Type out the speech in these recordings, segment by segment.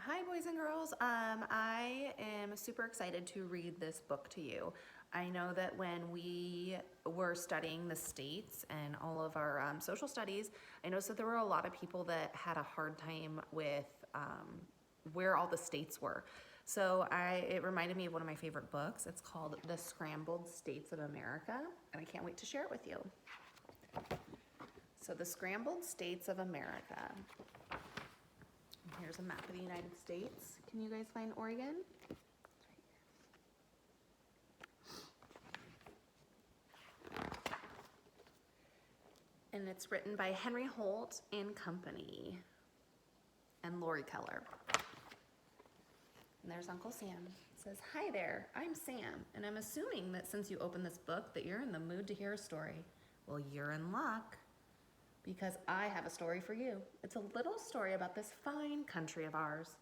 Hi, boys and girls. I am super excited to read this book to you. I know that when we were studying the states and all of our social studies, I noticed that there were a lot of people that had a hard time with where all the states were. So it reminded me of one of my favorite books. It's called The Scrambled States of America, and I can't wait to share it with you. So The Scrambled States of America. Here's a map of the United States. Can you guys find Oregon? And it's written by Henry Holt and Company and Lori Keller. And there's Uncle Sam. It says, "Hi there, I'm Sam, and I'm assuming that since you opened this book that you're in the mood to hear a story. Well, you're in luck, because I have a story for you. It's a little story about this fine country of ours.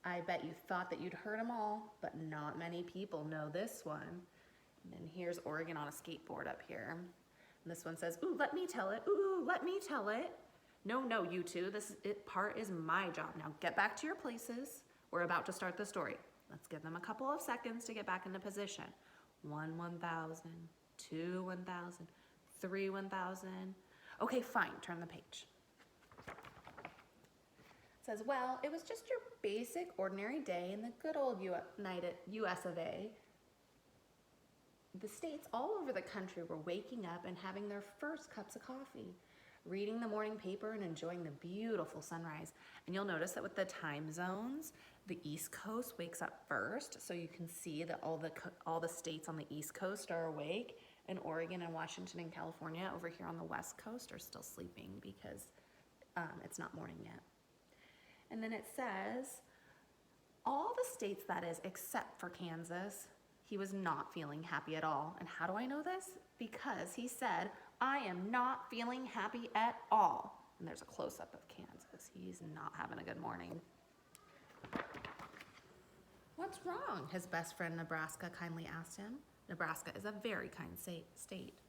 I bet you thought that you'd heard them all, but not many people know this one." And then here's Oregon on a skateboard up here. And this one says, "Ooh, let me tell it. Ooh, let me tell it." No, you two, this part is my job. Now get back to your places. We're about to start the story. Let's give them a couple of seconds to get back into position. 1, 1,000, 2, 1,000, 3, 1,000. Okay, fine, turn the page. It says, well, it was just your basic, ordinary day in the good old US of A. The states all over the country were waking up and having their first cups of coffee, reading the morning paper and enjoying the beautiful sunrise. And you'll notice that with the time zones, the East Coast wakes up first, so you can see that all the states on the East Coast are awake, and Oregon and Washington and California over here on the West Coast are still sleeping because it's not morning yet. And then it says, all the states, that is, except for Kansas, he was not feeling happy at all. And how do I know this? Because he said, "I am not feeling happy at all." And there's a close-up of Kansas. He's not having a good morning. "What's wrong?" his best friend Nebraska kindly asked him. Nebraska is a very kind state.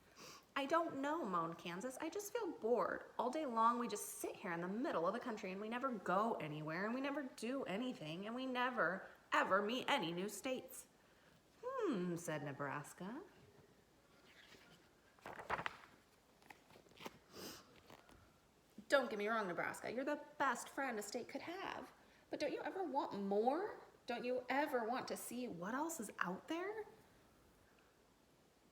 "I don't know," moaned Kansas. "I just feel bored. All day long we just sit here in the middle of the country and we never go anywhere and we never do anything and we never, ever meet any new states." Said Nebraska. "Don't get me wrong, Nebraska. You're the best friend a state could have. But don't you ever want more? Don't you ever want to see what else is out there?"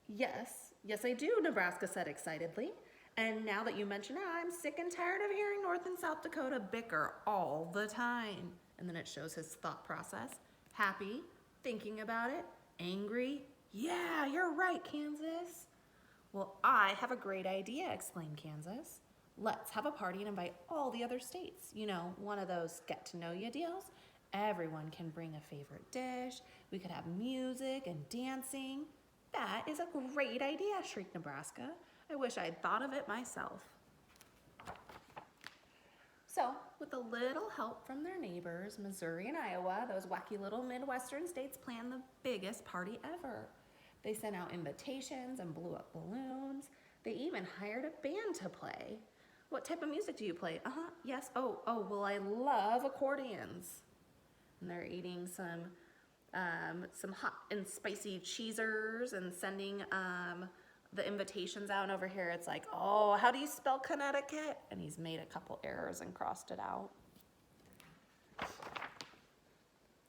Yes, I do," Nebraska said excitedly. "And now that you mention it, I'm sick and tired of hearing North and South Dakota bicker all the time." And then it shows his thought process. Happy, thinking about it, angry. "Yeah, you're right, Kansas." "Well, I have a great idea," exclaimed Kansas. "Let's have a party and invite all the other states. You know, one of those get-to-know-you deals. Everyone can bring a favorite dish. We could have music and dancing." "That is a great idea," shrieked Nebraska. "I wish I'd thought of it myself." So, with a little help from their neighbors, Missouri and Iowa, those wacky little Midwestern states planned the biggest party ever. They sent out invitations and blew up balloons. They even hired a band to play. "What type of music do you play?" Yes, well, I love accordions." And they're eating some hot and spicy cheesers and sending the invitations out. And over here it's like, "Oh, how do you spell Connecticut?" And he's made a couple errors and crossed it out.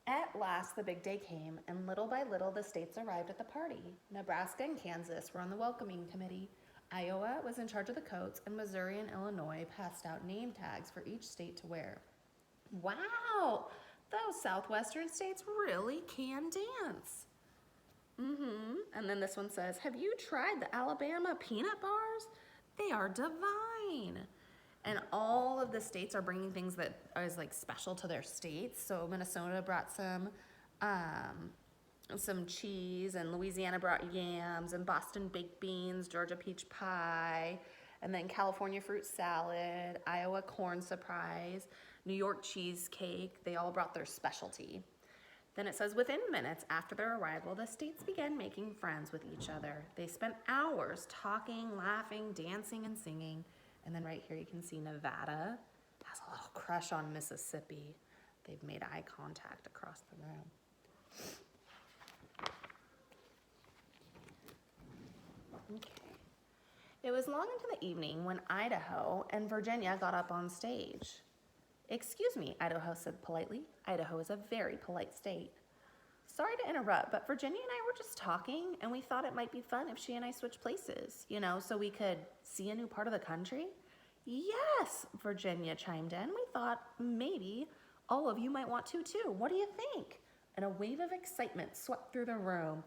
At last the big day came, and little by little the states arrived at the party. Nebraska and Kansas were on the welcoming committee. Iowa was in charge of the coats, and Missouri and Illinois passed out name tags for each state to wear. Wow, those southwestern states really can dance. And then this one says, "Have you tried the Alabama peanut bars? They are divine." And all of the states are bringing things that is like special to their states. So Minnesota brought some cheese, and Louisiana brought yams, and Boston baked beans, Georgia peach pie, and then California fruit salad, Iowa corn surprise, New York cheesecake. They all brought their specialty. Then it says, within minutes after their arrival, the states began making friends with each other. They spent hours talking, laughing, dancing, and singing. And then right here you can see Nevada has a little crush on Mississippi. They've made eye contact across the room. Okay. It was long into the evening when Idaho and Virginia got up on stage. "Excuse me," Idaho said politely. Idaho is a very polite state. "Sorry to interrupt, but Virginia and I were just talking, and we thought it might be fun if she and I switched places, so we could see a new part of the country." "Yes," Virginia chimed in. "We thought maybe all of you might want to too. What do you think?" And a wave of excitement swept through the room.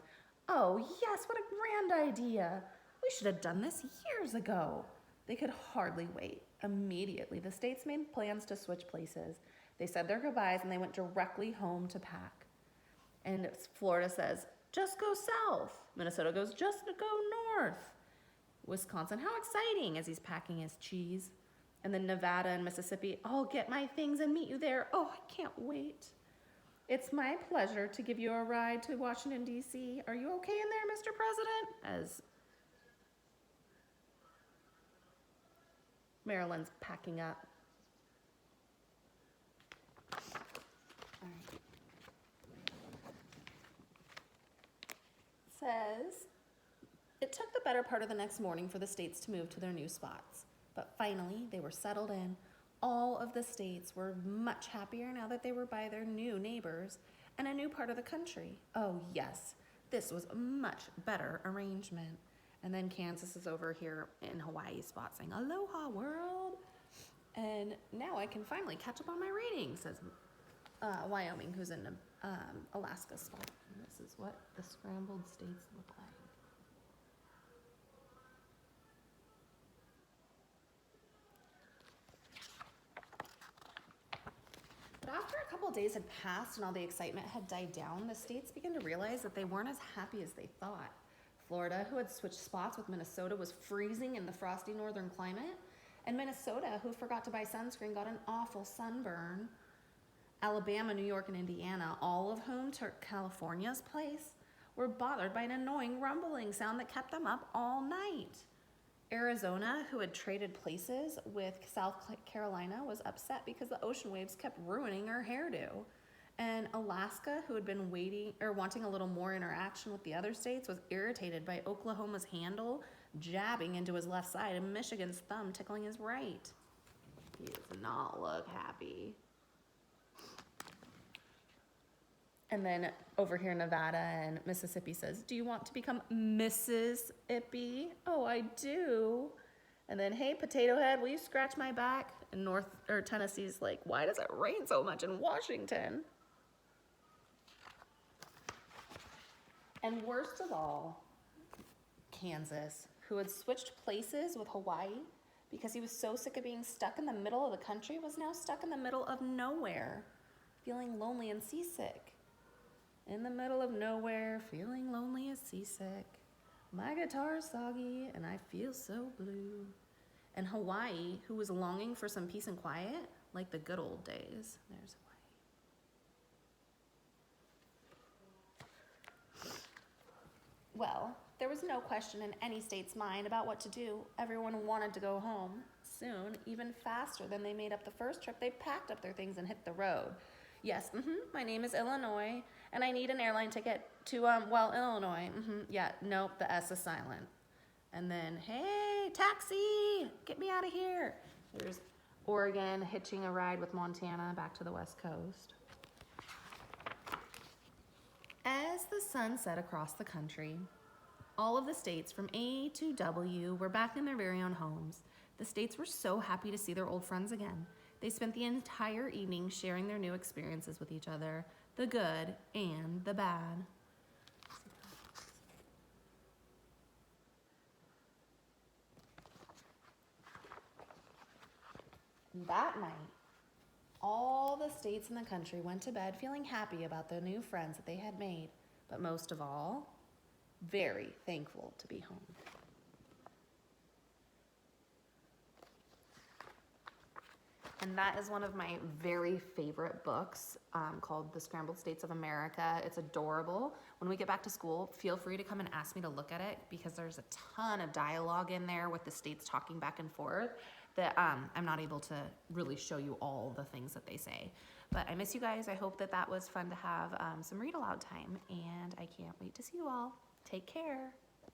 "Oh, yes, what a grand idea. We should have done this years ago." They could hardly wait. Immediately, the states made plans to switch places. They said their goodbyes and they went directly home to pack. And Florida says, "Just go south." Minnesota goes, "Just go north." Wisconsin, "How exciting," as he's packing his cheese. And then Nevada and Mississippi, "I'll get my things and meet you there. Oh, I can't wait." "It's my pleasure to give you a ride to Washington, D.C. Are you okay in there, Mr. President?" As Maryland's packing up. All right. Says, it took the better part of the next morning for the states to move to their new spots. But finally, they were settled in. All of the states were much happier now that they were by their new neighbors and a new part of the country. Oh yes, this was a much better arrangement. And then Kansas is over here in Hawaii spot saying, "Aloha world." And now I can finally catch up on my reading, says Wyoming, who's in Alaska spot. And this is what the scrambled states look like. But after a couple days had passed and all the excitement had died down, the states began to realize that they weren't as happy as they thought. Florida, who had switched spots with Minnesota, was freezing in the frosty northern climate. And Minnesota, who forgot to buy sunscreen, got an awful sunburn. Alabama, New York, and Indiana, all of whom took California's place, were bothered by an annoying rumbling sound that kept them up all night. Arizona, who had traded places with South Carolina, was upset because the ocean waves kept ruining her hairdo. And Alaska, who had been wanting a little more interaction with the other states, was irritated by Oklahoma's handle jabbing into his left side and Michigan's thumb tickling his right. He does not look happy. And then over here, Nevada and Mississippi says, "Do you want to become Mrs. Ippy?" "Oh, I do." And then, "Hey, Potato Head, will you scratch my back?" And Tennessee's like, "Why does it rain so much in Washington?" And worst of all, Kansas, who had switched places with Hawaii because he was so sick of being stuck in the middle of the country, was now stuck in the middle of nowhere, feeling lonely and seasick. In the middle of nowhere, feeling lonely and seasick. My guitar's soggy and I feel so blue. And Hawaii, who was longing for some peace and quiet, like the good old days. There's Hawaii. Well, there was no question in any state's mind about what to do. Everyone wanted to go home. Soon, even faster than they made up the first trip, they packed up their things and hit the road. "Yes, my name is Illinois, and I need an airline ticket to, Illinois. Yeah, nope, the S is silent." And then, "Hey, taxi, get me out of here." There's Oregon hitching a ride with Montana back to the West Coast. As the sun set across the country, all of the states from A to W were back in their very own homes. The states were so happy to see their old friends again. They spent the entire evening sharing their new experiences with each other, the good and the bad. That night, all the states in the country went to bed feeling happy about the new friends that they had made, but most of all, very thankful to be home. And that is one of my very favorite books called The Scrambled States of America. It's adorable. When we get back to school, feel free to come and ask me to look at it because there's a ton of dialogue in there with the states talking back and forth. that I'm not able to really show you all the things that they say. But I miss you guys. I hope that that was fun to have some read aloud time, and I can't wait to see you all. Take care.